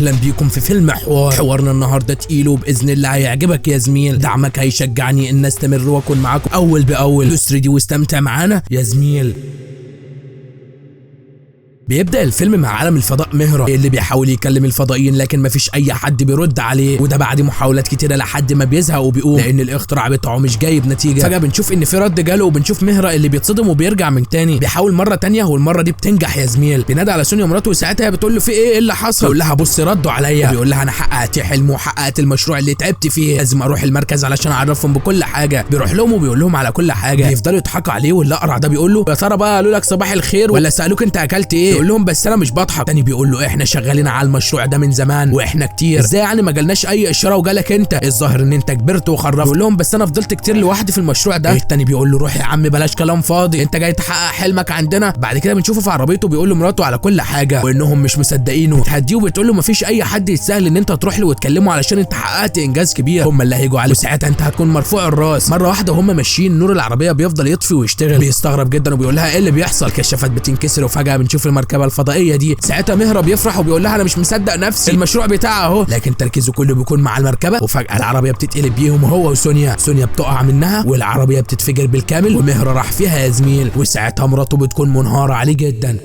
اهلا بيكم في فيلم حوارنا النهارده تقيل وباذن الله هيعجبك يا زميل. دعمك هيشجعني ان استمر واكون معاكم اول باول. دوس ريدي واستمتع معانا يا زميل. بيبدأ الفيلم مع عالم الفضاء مهرة اللي بيحاول يكلم الفضائيين لكن مفيش اي حد بيرد عليه، وده بعد محاولات كتيره لحد ما بيزهق وبيقوم لان الاختراع بتاعه مش جايب نتيجه. فجأة بنشوف ان في رد جاله وبنشوف مهرة اللي بيتصدم وبيرجع من تاني، بيحاول مره تانية والمره دي بتنجح يا زميل. بينادي على سونيا مراته وساعتها بتقول له في ايه اللي حصل؟ بيقول لها بصي ردوا عليا، بيقول لها انا حققت حلم وحققت المشروع اللي تعبت فيه، لازم اروح المركز علشان اعرفهم بكل حاجه. بيروح لهم وبيقول لهم على كل حاجه، بيفضلوا يضحكوا عليه والاقرع ده بيقول له يا ترى بقى قالوا لك صباح الخير ولا سالوك انت اكلت ايه؟ يقول لهم بس انا مش بضحك. تاني بيقول له احنا شغالين على المشروع ده من زمان واحنا كتير، ازاي يعني ما جالناش اي اشاره وجالك انت؟ الظاهر ان انت كبرت وخرفت. بيقول لهم بس انا فضلت كتير لوحدي في المشروع ده. التاني بيقول له روح يا عم بلاش كلام فاضي، انت جاي تحقق حلمك عندنا. بعد كده بنشوفه في عربيته بيقول لمراته على كل حاجه وانهم مش مصدقينه، بتهديه وبتقول له مفيش اي حد يتسهل ان انت تروح له وتكلمه علشان انت حققت انجاز كبير، هم اللي هيجوا عليه وساعتها انت هتكون مرفوع الراس. مره واحده وهم ماشيين نور العربيه بيفضل يطفي ويشتغل، بيستغرب جدا وبيقول لها ايه اللي بيحصل؟ كشافات بتنكسر وفجاه بنشوف المركبه الفضائيه دي. ساعتها مهرة بيفرح وبيقول لها انا مش مصدق نفسي المشروع بتاعه اهو، لكن تركيزه كله بيكون مع المركبه. وفجاه العربيه بتتقلب بيهم هو وسونيا، سونيا بتقع منها والعربيه بتتفجر بالكامل ومهرة راح فيها يا زميل، وساعتها مراته بتكون منهاره عليه جدا.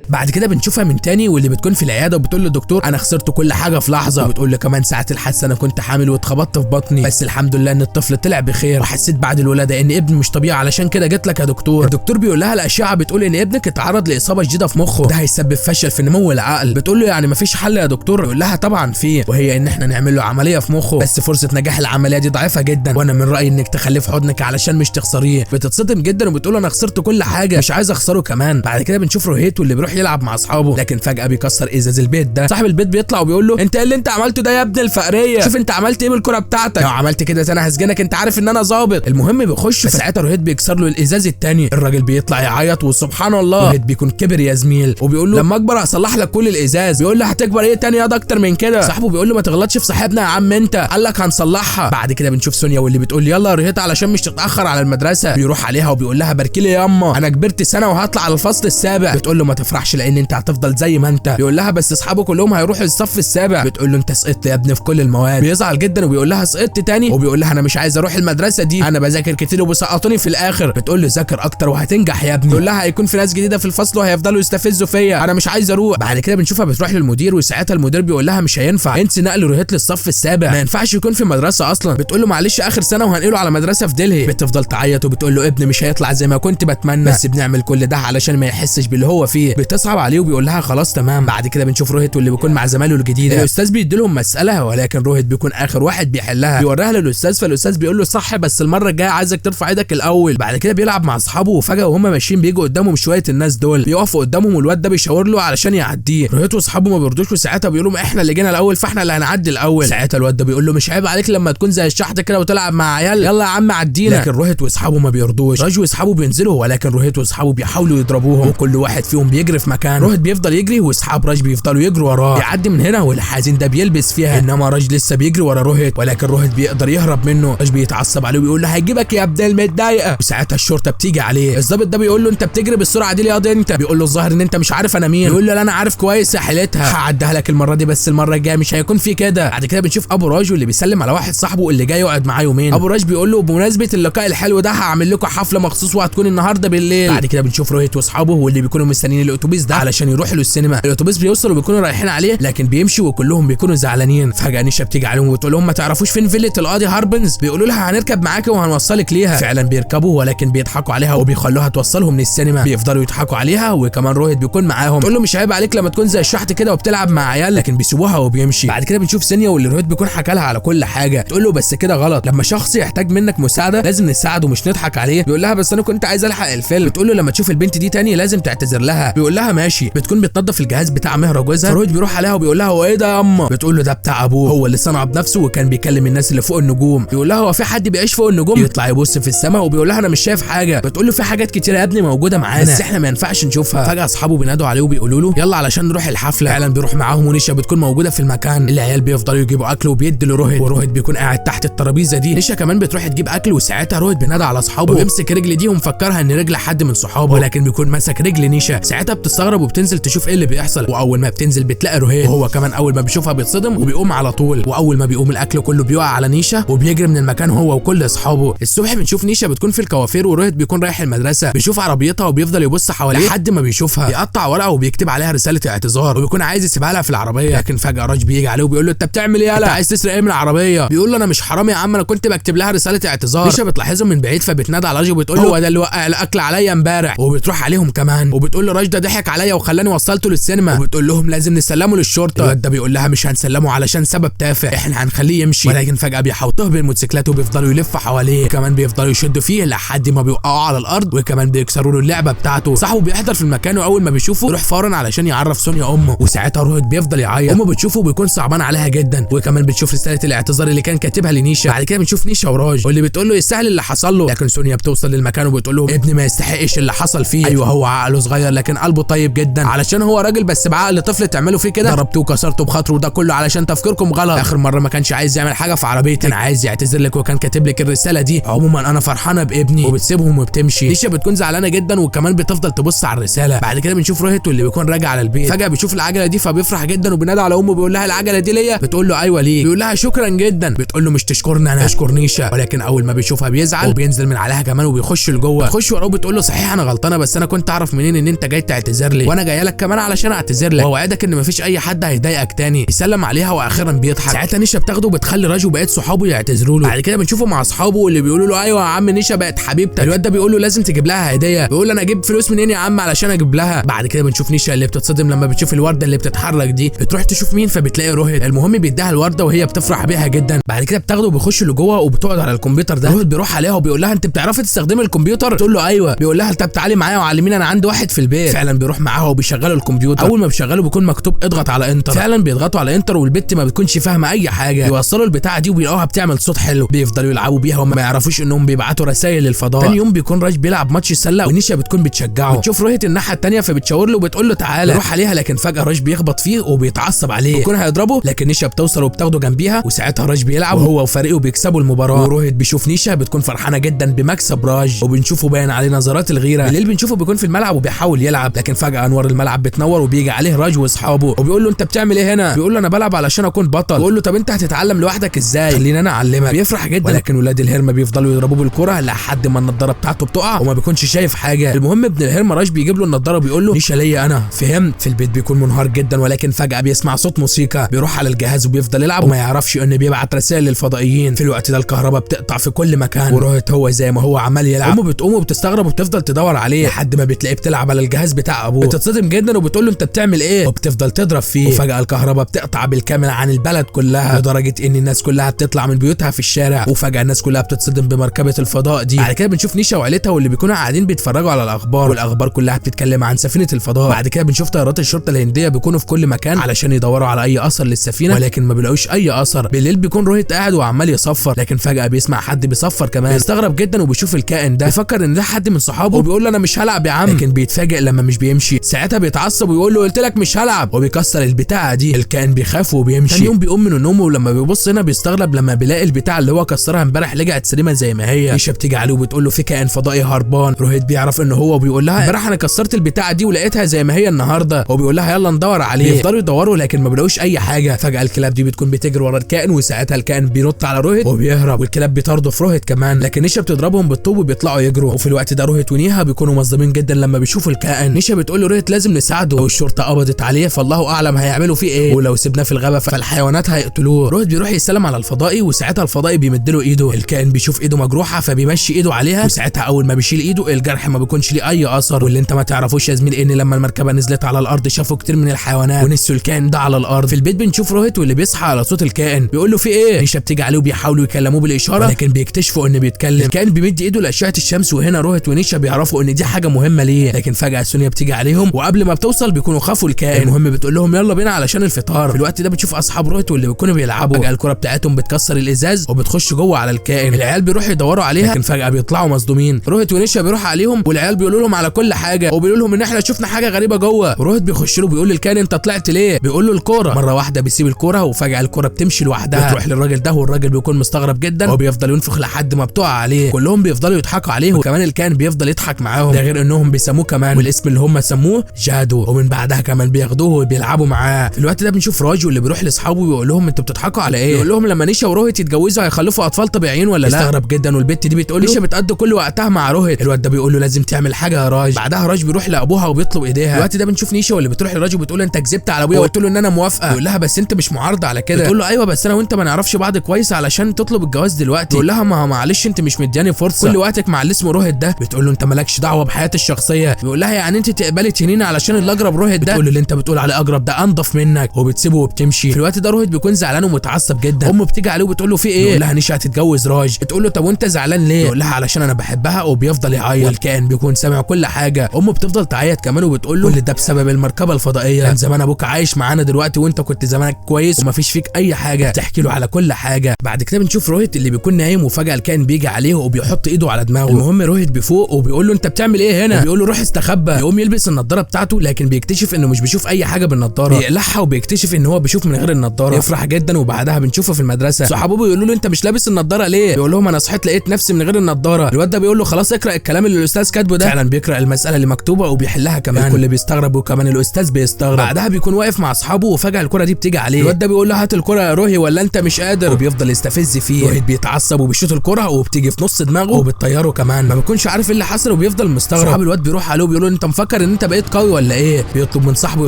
بعد كده بنشوفها من تاني واللي بتكون في العياده وبتقول للدكتور انا خسرت كل حاجه في لحظه، وبتقول له كمان ساعه الحادثه انا كنت حامل واتخبطت في بطني بس الحمد لله ان الطفل طلع بخير، وحسيت بعد الولاده ان ابني مش طبيعي علشان كده جيت لك يا دكتور. الدكتور بيقول لها الاشعه بتقول ان ابنك اتعرض لاصابه شديده في مخه، ده هيسبب فشل في نمو العقل. بتقول له يعني مفيش حل يا دكتور؟ يقول لها طبعا في، وهي ان احنا نعمل له عمليه في مخه، بس فرصه نجاح العمليه دي ضعيفه جدا وانا من رايي انك تخليه في حضنك علشان مش تخسريه. بتتصدم جدا وبتقول انا خسرت كل حاجه مش عايز اخسره كمان. بعد كده بنشوف روهيت واللي بيروح يلعب مع اصحابه لكن فجأة بيكسر ازاز البيت ده. صاحب البيت بيطلع وبيقول له انت ايه اللي انت عملته ده يا ابن الفقريه؟ شوف انت عملت ايه بالكره بتاعتك، لو عملت كده انا هسجنك، انت عارف ان انا ظابط. المهم بيخش فساعتها روهيت بيكسر له الازاز التاني، الراجل بيطلع يعيط وسبحان الله روهيت بيكون كبر يا زميل وبيقول له لما اكبر هصلح لك كل الازاز. بيقول له هتكبر ايه تاني يا ده اكتر من كده؟ صاحبه بيقول له ما تغلطش في صاحبنا يا عم انت، قال لك هنصلحها. بعد كده بنشوف سونيا واللي بتقول يلا يا روهيت علشان مش تتاخر على المدرسه، بيروح عليها وبيقول لها باركي لي ياما انا كبرت سنه وهطلع على الفصل السابع. بتقول له ما تفرحش لان انت هتفضل زي ما انت. بيقول لها بس اصحابه كلهم هيروحوا الصف السابع. بتقول له انت سقطت يا ابني في كل المواد. بيزعل جدا وبيقول لها سقطت تاني؟ وبيقول لها انا مش عايز اروح المدرسه دي، انا بذاكر كتير وبيسقطوني في الاخر. بتقول له ذاكر اكتر وهتنجح يا ابني. بيقول لها هيكون في ناس جديده في الفصل وهيفضلوا يستفزوا فيا، انا مش عايز اروح. بعد كده بنشوفها بتروح للمدير وساعتها المدير بيقول لها مش هينفع انت نقل روهيت للصف السابع، ما ينفعش يكون في مدرسه اصلا. بتقول له معلش اخر سنه وهنقله على مدرسه في دلهي. بتفضل تعيط وبتقول له ابني مش هيطلع زي ما كنت بتمنى بس بنعمل كل ده علشان ما يحسش باللي هو فيه. بتصعب عليه وبيقول لها خلاص تمام. بعد كده بنشوف روهيت واللي بيكون مع زمايله الجديد، الاستاذ بيديلهم مساله ولكن روهيت بيكون اخر واحد بيحلها، بيوريها للاستاذ فالاستاذ بيقول له صح بس المره الجايه عايزك ترفع ايدك الاول. بعد كده بيلعب مع اصحابه وفجاه وهم ماشيين بيجوا قدامهم شويه الناس دول بيقفوا قدامهم والواد ده بيشاور له علشان يعديه. روهيت واصحابه ما بيرضوش وساعتها بيقولوا احنا اللي جينا الاول فاحنا اللي هنعدي الاول. ساعتها الواد ده بيقول له مش عيب عليك لما تكون زي الشحط كده وتلعب مع عيال، يلا يا عم عدينا. لكن روهيت واصحابه ما بيرضوش. راج واصحابه بينزلوا ولكن روهيت واصحابه بيحاولوا يضربوهم وكل واحد فيهم بيجري في مكان. روهيت بيفضل يجري واصحاب راج بيفضلوا يجروا وراه، يعدي من هنا والحزين ده بيلبس فيها، انما راج لسه بيجري ورا روهيت ولكن روهيت بيقدر يهرب منه. راج بيتعصب عليه وبيقول له هيجيبك يا ابن المتضايقه. وساعتها الشرطه بتيجي عليه، الضابط ده بيقول له انت بتجري بالسرعه دي ليه ياض انت؟ بيقول له الظاهر ان انت مش عارف انا مين. بيقول له لا انا عارف كويس يا حيلتها، هعديها لك المره دي بس المره الجايه مش هيكون في كده. بعد كده بنشوف ابو راج واللي بيسلم على واحد صاحبه اللي جاي يقعد معاه يومين. ابو راج بيقول له بمناسبه اللقاء الحلو ده هعمل لكم حفله مخصوص وهتكون النهارده بالليل. بعد كده بنشوف روهيت واصحابه واللي بيكونوا مستنيين الاتوبيس ده علشان يروحوا له السينما. الاتوبيس بيوصل وبيكونوا رايحين عليه لكن بيمشي وكلهم بيكونوا زعلانين. فجاه نيشا بتيجي عليهم وبتقول لهم ما تعرفوش فين فيله القاضي هاربنز؟ بيقولوا لها هنركب معاكي وهنوصلك ليها. فعلا بيركبوا ولكن بيضحكوا عليها وبيخلوها توصلهم من السينما. بيفضلوا يضحكوا عليها وكمان روهيت بيكون معاهم. تقول له مش عيب عليك لما تكون زي الشحط كده وبتلعب مع عيال، لكن بيسيبوها وبيمشي. بعد كده بنشوف سينيا واللي روهيت بيكون حكى لها على كل حاجه. تقول له بس كده غلط، لما شخص يحتاج منك مساعده لازم نساعده مش نضحك عليه. بيقول لها بس انا كنت عايز الحق الفيلم. بتقول له لما تشوف البنت دي تاني لازم تعتذر لها. بيقول لها ماشي. بتكون بتنظف الجهاز بتاع مهرة جوزها، فروهيت بيروح عليها وبيقول لها هو ايه ده يا اما؟ بتقول له ده بتاع ابوه، هو اللي صنعه بنفسه وكان بيكلم الناس اللي فوق النجوم. بيقول لها هو في حد بيعيش فوق النجوم؟ يطلع يبص في السماء وبيقول لها انا مش شايف حاجه. بتقول له في حاجات كتيره يا ابني موجوده معانا بس احنا ما ينفعش نشوفها. فجاه اصحابه بينادوا عليه وبيقولوا له يلا علشان نروح الحفله. فعلا بيروح معاهم ونيشا بتكون موجوده في المكان. العيال بيفضلوا يجيبوا اكل وبيدي لروهيت وروهيت بيكون قاعد تحت الترابيزه دي. نيشا كمان بتروح تجيب اكل وساعتها روهيت بينادى على اصحابه وبيمسك رجل دي ومفكرها ان رجل حد من صحابه ولكن بيكون ماسك رجل نيشا. ساعتها بتستغرب وبتنزل تشوف ايه اللي بيحصل، واول ما بتنزل بتلاقي روهيت، وهو كمان اول ما بيشوفها بيتصدم وبيقوم على طول، واول ما بيقوم الاكل كله بيقع على نيشا وبيجري من المكان هو وكل اصحابه. الصبح بنشوف نيشا بتكون في الكوافير وروهيت بيكون رايح المدرسه، بيشوف عربيتها وبيفضل يبص حواليه لحد ما بيشوفها، بيقطع ورقه وبيكتب عليها رساله اعتذار وبيكون عايز يسيبها لها في العربيه، لكن فجاه راج بيجي عليه وبيقول له انت بتعمل ايه يالا؟ عايز تسرق ايه من العربيه؟ بيقول له انا مش حرامي يا عم، انا كنت بكتب لها رساله اعتذار. نيشا بتلاحظه من بعيد فبتنادى على راج وبتقول له هو ده اللي وقع الاكل عليا امبارح، وبتروح عليهم كمان وبتقول له راج ده ضحك عليا وخلاني وصلته للسينما، وبتقول لهم لازم نسلمه للشرطه. الواد ده بيقول لها مش هنسلمه علشان سبب تافه، احنا هنخليه يمشي، ولكن فجاه بيحوطوه بالموتوسيكلات وبيفضلوا يلفوا حواليه، وكمان بيفضلوا يشدوا فيه لحد ما بيوقعوا على الارض، وكمان بيكسروا له اللعبه بتاعته. صاحبه بيحضر في المكان واول ما بيشوفه يروح فورا علشان يعرف سونيا امه، وساعتها روهيت بيفضل يعيط، امه بتشوفه وبيكون صعبان عليها جدا، وكمان بتشوف رساله الاعتذار اللي كان كاتبها لنيشا. بعد كده بنشوف نيشا وراج واللي بتقول له يستاهل اللي حصل له، لكن سونيا بتوصل للمكان وبتقول له ابني ما يستحقش اللي حصل فيه. ايوه هو عقله صغير لكن قلبه طيب جدا، علشان هو راجل بس بعقل طفل تعملوا فيه كده، ضربته وكسرته بخاطره، وده كله علشان تفكيركم غلط. اخر مره ما كانش عايز يعمل حاجه في عربيتي، كان عايز يعتذر لك وكان كاتب لك الرساله دي. عموما انا فرحانه بابني، وبتسيبهم وبتمشي. نيشا بتكون زعلانه جدا وكمان بتفضل تبص على الرساله. بعد كده بنشوف روهيت واللي بيكون راجع على البيت، فجاه بيشوف العجله دي فبيفرح جدا وبينادي على امه بيقول لها العجله دي ليا؟ بتقول له ايوه ليك. بيقول لها شكرا جدا. بتقول له مش تشكرني انا، اشكر نيشا. ولكن اول ما بيشوفها بيزعل وبينزل من عليها كمان وبيخش لجوه، بتخش وراه بتقول له صحيح انا غلطانه بس انا كنت اعرف منين ان انت جاي تعتذر لي، وانا جايه لك كمان علشان اعتذر لك واوعدك ان مفيش اي حد هيضايقك تاني. يسلم عليها واخيرا بيضحك. ساعتها نيشا بتاخده وبتخلي راج وبقيت صحابه يعتذروا له. بعد كده بنشوفه مع اصحابه اللي بيقولوا له ايوه يا عم نيشا بقت حبيبتك. الواد ده بيقول له لازم تجيب لها هديه، بيقول له انا اجيب فلوس منين يا عم علشان اجيب لها. بعد كده بنشوف نيشا اللي بتتصدم لما بتشوف الورده اللي بتتحرك دي، بتروح تشوف مين فبتلاقي روهيت. المهم بيديها الورده وهي بتفرح بيها جدا. بعد كده بتاخده وبيخش لجوه وبتقعد على الكمبيوتر ده. روهيت بيروح عليها وبيقول لها انت بتعرفي تستخدمي الكمبيوتر؟ تقول له ايوه. بيقول لها طب تعالي معايا وعلميني انا عندي واحد في البيت. فعلا بيروح معاها وبيشغلوا الكمبيوتر. اول ما بيشغلوا بيكون مكتوب اضغط على انتر. فعلا بيضغطوا على انتر والبت ما بتكونش فاهمه اي حاجه. يوصلوا البتاعه دي وبيلاقوها بتعمل صوت حلو، بيفضلوا يلعبوا بيها وما يعرفوش انهم بيبعتوا رسائل للفضاء. تاني يوم بيكون راج بيلعب ماتش سله ونيشا بتكون بتشجعه، بتشوف روهيت الناحيه الثانيه فبتشاور له وبتقول له تعالى روح عليها، لكن فجاه راج بيخبط فيه وبيتعصب عليه بيكون هيضربه، لكن نيشا بتوصل وبتاخده جنبيها، وساعتها راج بيلعب وهو وفريقه بيكسبوا المباراه. وروهيت بيشوف نيشا بتكون فرحانه جدا بمكسب راج، وبنشوفه باين عليه نظرات الغيره. بالليل بنشوفه بيكون في الملعب وبيحاول يلعب، لكن فجاه انوار الملعب بتنور وبيجي عليه راج واصحابه وبيقول له انت بتعمل ايه هنا؟ بيقول له انا بلعب علشان اكون بطل. بيقول له طب انت هتتعلم لوحدك ازاي؟ خليني انا اعلمك. بيفرح جدا، ولكن ولاد الهرمه بيفضلوا يضربوه بالكره لحد ما النضاره بتاعته بتقع وما بيكونش شايف حاجه. المهم ابن الهرمه راج بيجيب له النضاره وبيقول له نيشا ليا انا، فهمت؟ في البيت بيكون منهار جدا، ولكن فجاه بيسمع صوت موسيقى، بيروح على الجهاز وبيفضل يلعب وما يعرفش انه بيبعت رسائل للفضائيين. في الوقت ده الكهرباء بتقطع في كل مكان، وروهيت هو زي ما هو عمال يلعب. امه بتقوم وبتستغرب وبتفضل تدور عليه لحد ما بتلاقيه بتلعب على الجهاز بتاع ابوه. بتتصدم جدا وبتقول له انت بتعمل ايه؟ وبتفضل تضرب فيه. وفجاه الكهرباء بتقطع بالكامل عن البلد كلها لدرجه ان الناس كلها بتطلع من بيوتها في الشارع، وفجاه الناس كلها بتتصدم بمركبه الفضاء دي. بعد كده بنشوف نيشا وعيلتها واللي بيكونوا قاعدين بيتفرجوا على الاخبار، والاخبار كلها بتتكلم عن سفينه الفضاء. بعد كده بنشوف طيارات الشرطه الهنديه بيكونوا في كل مكان علشان يدوروا على اي اثر للسفينه، ولكن ما بيلاقوش اي اثر. بالليل بيكون روهيت قاعد وعمال يصفر، لكن فجاه بيسمع حد بيصفر كمان، بيستغرب جدا وبيشوف الكائن ده، بيفكر ان ده حد من صحابه وبيقول له انا مش هلعب يا عم، لكن بيتفاجئ لما مش بيمشي. ساعتها بيتعصب ويقول له قلت لك مش هلعب، وبيكسر البتاعه دي. الكائن بيخاف وبيمشي. تاني يوم بيقوم من نومه ولما بيبص هنا بيستغرب لما بيلاقي البتاعه اللي هو كسرها امبارح رجعت سليمه زي ما هي. نيشا بتيجي عليه وبتقول له في كائن فضائي هربان. روهيت بيعرف ان هو وبيقول لها امبارح انا كسرت البتاعه دي ولقيتها زي ما هي النهارده، وبيقول لها يلا ندور عليه. بيفضلوا يدوروا لكن ما بيلاقوش اي حاجه. فجاه الكلاب دي بتكون بتجري ورا الكائن، وساعتها الكائن بينط على روهيت وبيهرب، والكلاب بيطاردوا في روهيت كمان، لكن نيشا بتضربهم بالطوب وبيطلعوا يجروا. وفي الوقت ده روهيت ونيها بيكونوا مصدومين جدا لما بيشوفوا الكائن. نيشا بتقول له روهيت لازم نساعده، والشرطه قبضت عليه فالله اعلم هيعملوا فيه ايه، ولو سيبناه في الغابه فالحيوانات هيقتلوه. روهيت بيروح يسلم على الفضائي، وساعتها الفضائي بيمد له ايده. الكائن بيشوف ايده مجروحه فبيمشي ايده عليها، وساعتها اول ما بيشيل ايده الجرح ما بيكونش ليه اي اثر. واللي انت ما تعرفوش يا زميل ان لما المركبه نزلت على الارض شافوا كتير من الحيوانات ونسيوا الكائن ده على الارض. في البيت بنشوف روهيت واللي بيصحى على صوت الكائن بيقول له في ايه. نيشا بتيجي عليه وبيحاولوا يكلموه بالاشاره، لكن بيكتشفوا انه بيتكلم. الكائن بيمد ايده لاشعه الشمس، وهنا روهيت ونيشا بيعرفوا ان دي حاجه مهمه ليه، لكن فجاه سونيا بتيجي عليهم وقبل ما بتوصل بيكونوا خافوا الكائن. المهم بتقول لهم يلا بينا علشان الفطار. في الوقت ده بتشوف اصحاب روهيت واللي بيكونوا بيلعبوا، فجاه الكره بتاعتهم بتكسر الازاز وبتخش جوه على الكائن. العيال بيروحوا يدوروا عليها، لكن فجاه بيطلعوا مصدومين. روهيت ونيشا بيروح عليهم والعيال بيقولوا لهم على كل حاجه، وبيقولوا لهم ان احنا شفنا حاجه غريبه جوه. وروهيت بيخش له بيقول للكائن انت طلعت ليه؟ بيقول له الكوره. مره واحده بيسيب الكوره وفجاه الكوره بتمشي لوحدها بتروح للراجل ده، والراجل بيكون مستغرب جدا وبيفضل ينفخ لحد ما بتقع عليه. كلهم بيفضلوا يضحكوا عليه، وكمان الكائن بيفضل يضحك معاهم، ده غير انهم بيسموه كمان والاسم اللي هم ما سموه جادو، ومن بعدها كمان بياخدوه وبيلعبوا معاه. في الوقت ده بنشوف راجو اللي بيروح لاصحابه ويقول لهم انتوا بتضحكوا على ايه؟ يقول لهم لما نيشا وروهيت يتجوزوا هيخلفوا اطفال طبيعيين ولا لا؟ استغرب جدا، والبت دي بتقول نيشا بتقضي كل وقتها مع روهيت. الواد ده بيقول له لازم تعمل حاجه يا راج. بعدها راج بيروح لابوها وبيطلب ايديها. الوقت ده بنشوف نيشا واللي بتروح لراجو بتقول له انت كذبت على ابويا وقلت له ان انا موافقه. يقول لها بس انت مش معارضه على كده. بتقول له ايوه بس انا وانت ما نعرفش بعض كويس علشان تطلب الجواز دلوقتي. يقول لها ما معلش انت مش مدياني فرصه، كل وقتك مع اللي اسمه روهيت ده. بتقول له انت مالكش دعوه بحياتي الشخصيه. بيقول لها يعني انت تقبلي تهينيني علشان اللي اجرب روهيت ده؟ بتقول له اللي انت بتقول عليه اجرب ده انضف منك، وبتسيبه وبتمشي. في الوقت ده روهيت بيكون زعلان ومتعصب جدا. امه بتيجي عليه وبتقول له في ايه؟ يقول لها نيشا هتتجوز راج. بتقول له طب وانت زعلان ليه؟ يقول لها علشان انا بحبها، وبيفضل يعيط. والكائن بيكون سامع كل حاجه. امه بتفضل تعيط كمان وبتقول له كل ده بسبب المركبه الفضائيه، كان زمان ابوك عايش معانا دلوقتي وانت كنت زمانك كويس ومفيش فيك اي حاجه. تحكي له على كل حاجه. بعد كده بنشوف روهيت اللي بيكون نايم وفجاه الكائن بيجي عليه وبيحط ايده على دماغه. المهم روهيت بيفوق وبيقول له انت بتعمل ايه هنا؟ بيقول له روح استخبى. يقوم يلبس النضاره بتاعته لكن بيكتشف انه مش بيشوف اي حاجه بالنضاره. بيقلعها وبيكتشف ان هو بيشوف من غير النضاره. يفرح جدا وبعدها بنشوفه في المدرسه. صحابه بيقولوا له انت مش لابس النضاره ليه؟ بيقول لهم انا صحيت لقيت نفسي من غير النضاره. الواد ده بيقول له خلاص اقرا الكلام اللي الاستاذ كاتبه ده. فعلا بيقرا المساله اللي مكتوبه وبيحلها كمان. الكل بيستغرب وكمان الاستاذ بيستغرب. بعدها بيكون واقف مع اصحابه وفجاه الكره دي بتيجي عليه. الواد ده بيقول له هات الكره يا روهي ولا انت مش قادر، وبيفضل يستفز فيه. روهيت بيتعصب وبيشوط الكره وبتيجي في نص دماغه وبتطيره كمان. ما بيكونش عارف ايه اللي حصل وبيفضل مستغرب. صحاب الواد بيروح عليه وبيقول له انت مفكر ان انت بقيت قوي ولا ايه؟ بيطلب من صاحبه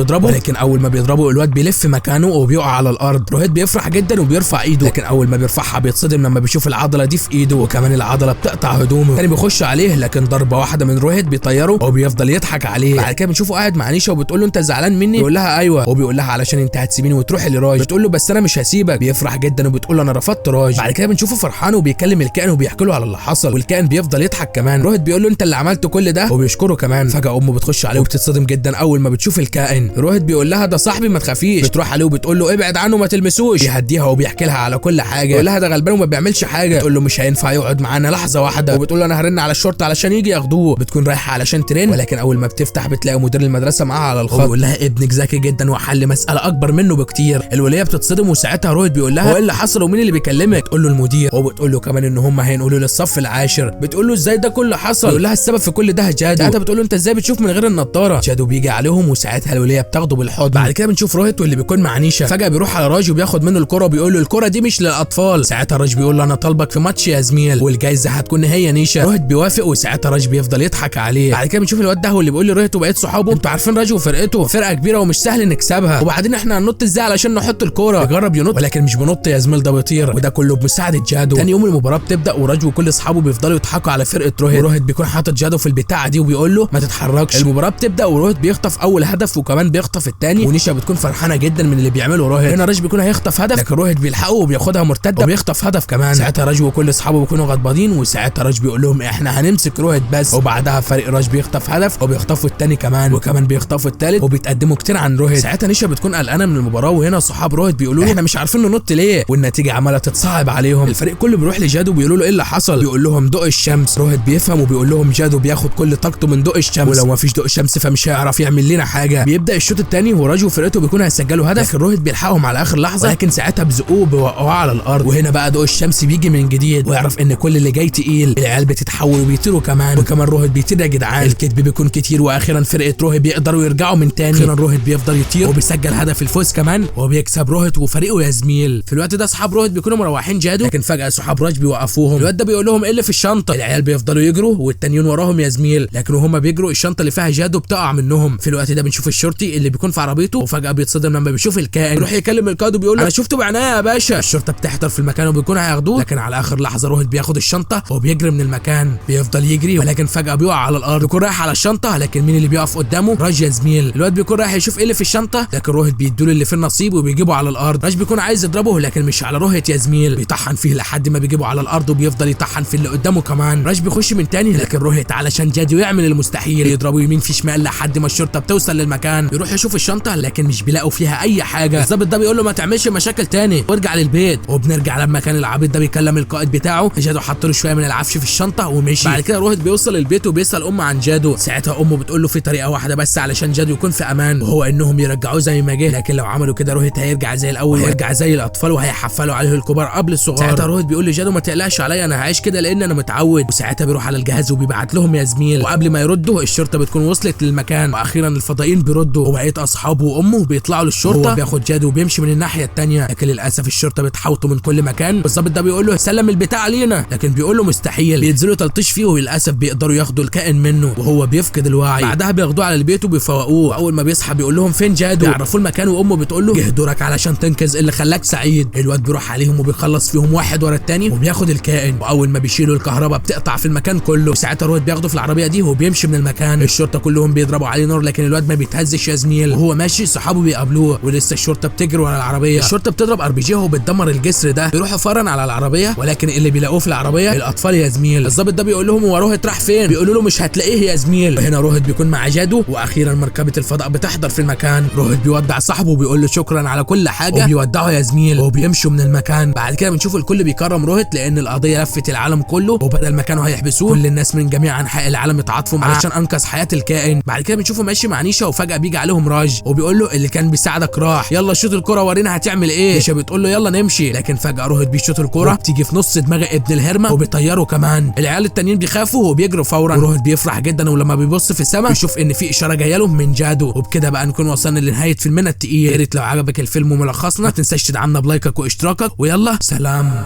يضربه، لكن اول ما بيضربه الواد بيلف مكانه وبيقع على الارض. روهيت بيفرح جدا وبيرفع ايده، لكن اول ما بيرفعها بيتصدم لما بيشوف العضله دي في ايده، وكمان العضله بتقطع هدومه. تاني بيخش عليه لكن ضربه واحده من روهيت بيطيره وبيفضل يضحك عليه. بعد كده بنشوفه قاعد مع نيشا وبتقول له انت زعلان مني؟ يقول لها ايوه، وبيقول لها علشان انت هتسيبيني وتروحي لراج. بتقول له بس انا مش هسيبك. بيفرح جدا وبتقول له انا رفضت راج. بعد كده بنشوفه فرحان وبيكلم الكائن وبيحكي له على اللي حصل، والكائن بيفضل يضحك كمان. روهيت بيقول له انت اللي عملت كل ده وبيشكره كمان. فجاه امه بتخش عليه وبتتصدم جدا اول ما بتشوف الكائن. روهيت بيقول لها ده صاحبي ما تخافيش. بتروح عليه وبتقول له ابعد عنه ما تلمسوش. بيهديها وبيحكي لها على كل حاجه. يقول لها ده غلبان وما بيعملش حاجه. بتقول له مش هينفع يقعد معانا لحظه واحده، وبتقول له انا هرن على الشرطه علشان يجي ياخدوه. بتكون رايحه علشان ترن، ولكن اول ما بتفتح بتلاقي مدير المدرسه معاها على الخط. بيقول لها ابنك ذكي جدا وحل مساله اكبر منه بكتير. الوليه بتصدم وساعتها روهيت بيقول لها هو ايه اللي حصل ومين اللي بيكلمك؟ تقول له المدير، وبتقول له كمان ان هم هينقلوا للصف العاشر. بتقول له ازاي ده كله حصل؟ بيقول لها السبب في كل ده جادو. ساعتها بتقول له انت ازاي بتشوف من غير النضاره؟ جادو بيجي عليهم وساعتها الوليه بتاخده بالحضن. بعد كده بنشوف روهيت واللي بيكون مع نيشا. فجاه بيروح على راج وبياخد منه الكره وبيقول له الكره دي مش للاطفال. ساعتها راج بيقول له انا طالبك في ماتش يا زميل والجايزه هتكون هي نيشا. روهيت بيوافق وساعتها راج بيفضل يضحك عليه. بعد كده بنشوف الواد ده هو اللي بيقول لروهيت وبقيت صحابه انتوا عارفين راج وفرقته فرقه كبيره ومش سهل نكسبها، وبعدين احنا هننط ازاي علشان نحط الكوره؟ بيجرب ينط ولكن مش بينط يا زميل، ده بيطير، وده كله بمساعده جادو. تاني يوم المباراه بتبدا وراج وكل اصحابه بيفضلوا يضحكوا على فرقه روهيت. وروهيت بيكون حاطط جادو في البتاعه دي وبيقول له ما تتحركش. المباراه بتبدا وروهيت بيخطف اول هدف وكمان بيخطف الثاني، ونيشا بتكون فرحانه جدا من اللي بيعمله روهيت. هنا راج بيكون هيخطف هدف لكن روهيت بيلحقه وبياخدها مرتده وبيخطف هدف كمان. ساعتها راج وكل اصحابه بيكونوا غضبانين، وساعتها راج بيقول لهم احنا هنمسك روهيت بس. وبعدها فريق راج بيخطف هدف وبيخطفوا الثاني كمان وكمان بيخطفوا الثالث وبيتقدموا كتير عن روهيت. ساعتها نيشا بتكون قلقانه من المباراه، وهنا صحاب روهيت بيقولوا له احنا مش عارفين ننط ليه، والنتيجه عماله تتصعب عليهم. الفريق كله بيروح لجادو بيقولوا له ايه اللي حصل؟ بيقول لهم ضوء الشمس. روهيت بيفهم وبيقول لهم جادو بياخد كل طاقته من ضوء الشمس، ولو ما فيش ضوء شمس فمش هيعرف يعمل لنا حاجه. بيبدا الشوط الثاني وراج وفرقته بيكونوا هيسجلوا هدف، لكن روهيت بيلحقهم على اخر لحظه، لكن ساعتها بزقوه بيوقعوه على الارض. وهنا بقى ضوء الشمس بيجي من جديد ويعرف ان كل اللي جاي تقيل. العيال بتتحول وبيطيروا كمان، وكمان روهيت بيطير يا جدعان. الكذب بيكون كتير واخيرا فرقه روهيت بيقدروا يرجعوا من تاني. اخيرا روهيت بيفضل يطير وبيسجل هدف الفوز كمان وبيكسب روهيت وفريقه يا زميل. في الوقت ده اصحاب روهيت بيكونوا مروحين جادو، لكن فجاه صحاب راج بيوقفوهم. الواد ده بيقول لهم ايه اللي في الشنطه؟ العيال بيفضلوا يجروا والتانيين وراهم يا زميل، لكن وهم بيجروا الشنطه اللي فيها جادو بتقع منهم. في الوقت ده بنشوف الشرطي اللي بيكون في عربيته وفجاه بيتصدم لما بيشوف الكائن. يروح يكلم القائد وبيقول له انا شفته بعناية يا باشا. الشرطه بتحضر في المكان وبيكونوا هياخدوه، لكن على اخر لحظه روهيت بياخد الشنطه وبيجري من المكان. بيفضل يجري ولكن فجاه بيقع على الارض. بيكون رايح على الشنطه، لكن مين اللي بيقف قدامه؟ راج يا زميل. الواد بيكون رايح يشوف ايه اللي في الشنطه، لكن روهيت بيديله اللي في النصيب وبيجيبه على الارض. راج بيكون عايز يضربه لكن مش على روهيت يا زميل، بيطحن فيه لحد ما بيجيبه على الارض وبيفضل يطحن في اللي قدامه كمان. راج بيخش من تاني، لكن روهيت علشان جادو يعمل المستحيل يضربه يمين في شمال لحد ما الشرطه بتوصل للمكان. يروح يشوف الشنطه لكن مش بيلاقوا فيها اي حاجه. الظابط ده بيقول له ما تعملش مشاكل تاني وارجع للبيت. وبنرجع لما كان العبيط ده بيكلم القائد بتاعه. جادو حط له شويه من العفش في الشنطه ومشي. بعد كده روهيت بيوصل البيت وبيسال امه عن جادو. ساعتها امه بتقول له في طريقه واحده بس علشان جادو يكون في امان، وهو انهم يرجعوه زي ما جه، لكن لو عملوا كده روهيت هيرجع زي الاول وهيرجع زي الاطفال وهيحفلوا عليه الكبار قبل الصغار. ساعتها روهيت بيقول لجادو ما تقلقش عليا انا هعيش كده لان انا متعود. وساعتها بيروح على الجهاز وبيبعت لهم يا زميل، وقبل ما يردوا الشرطه بتكون وصلت وصلت للمكان. واخيرا الفضائيين بيردوا وبقيت اصحابه وامه بيطلعوا للشرطه. هو بياخد جادو وبيمشي من الناحيه الثانيه، لكن للاسف الشرطه بتحاوطه من كل مكان. والظابط ده بيقول له سلم البتاع علينا، لكن بيقول له مستحيل. بينزلوا تلطيش فيه وللاسف بيقدروا ياخدوا الكائن منه وهو بيفقد الوعي. بعدها بياخدوه على البيت وبيفوقوه. واول ما بيصحى بيقول لهم فين جادو، يعرفوا المكان وامه بتقول له جه دورك علشان تنقذ اللي خلاك سعيد. الواد بيروح عليهم وبيخلص فيهم واحد ورا الثاني وبياخد الكائن. واول ما بيشيلوا الكهرباء بتقطع في المكان كله، وساعتها روهيت بياخده في العربيه دي وبيمشي من المكان. الشرطه كلهم بيضربوا عليه نار لكن الواد ما بيتهزش يا زميل. وهو ماشي صحابه بيقابلوه ولسه الشرطه بتجري ورا العربيه. الشرطه بتضرب RPG وبتدمر الجسر ده. بيروحوا فورا على العربيه ولكن اللي بيلاقوه في العربيه الاطفال يا زميل. الظابط ده بيقول لهم هو روهيت راح فين؟ بيقولوا له مش هتلاقيه يا زميل. وهنا روهيت بيكون مع جادو. واخيرا مركبه الفضاء بتحضر في المكان. روهيت بيودع صاحبه وبيقول له شكرا على كل حاجه وبيودعه يا زميل وبيمشوا من المكان. بعد كده بنشوف الكل بيكرم روهيت لان القضيه لفت العالم كله، وبدل ما كانوا هيحبسوه كل الناس من جميع انحاء العالم اتعاطفوا معاه علشان انقذ حياه الكائن. بعد كده بنشوفه ماشي مع نيشا وفجاه بيجي عليهم راج وبيقول له اللي كان بيساعدك راح، يلا شوط الكره ورينا هتعمل ايه. نيشا بتقول له يلا نمشي، لكن فجاه روهيت بيشوط الكره بتيجي في نص دماغ ابن الهرمه وبيطيره كمان. العيال التانيين بيخافوا وبيجروا فورا، وروهيت بيفرح جدا ولما بيبص في السماء بيشوف ان في اشاره جايه له من جادو. وبكده بقى نكون وصلنا لنهايه فيلمنا التقيل. يا ريت لو عجبك الفيلم وملخصنا ما تنساش تدعمنا بلايكك واشتراكك، ويلا سلام.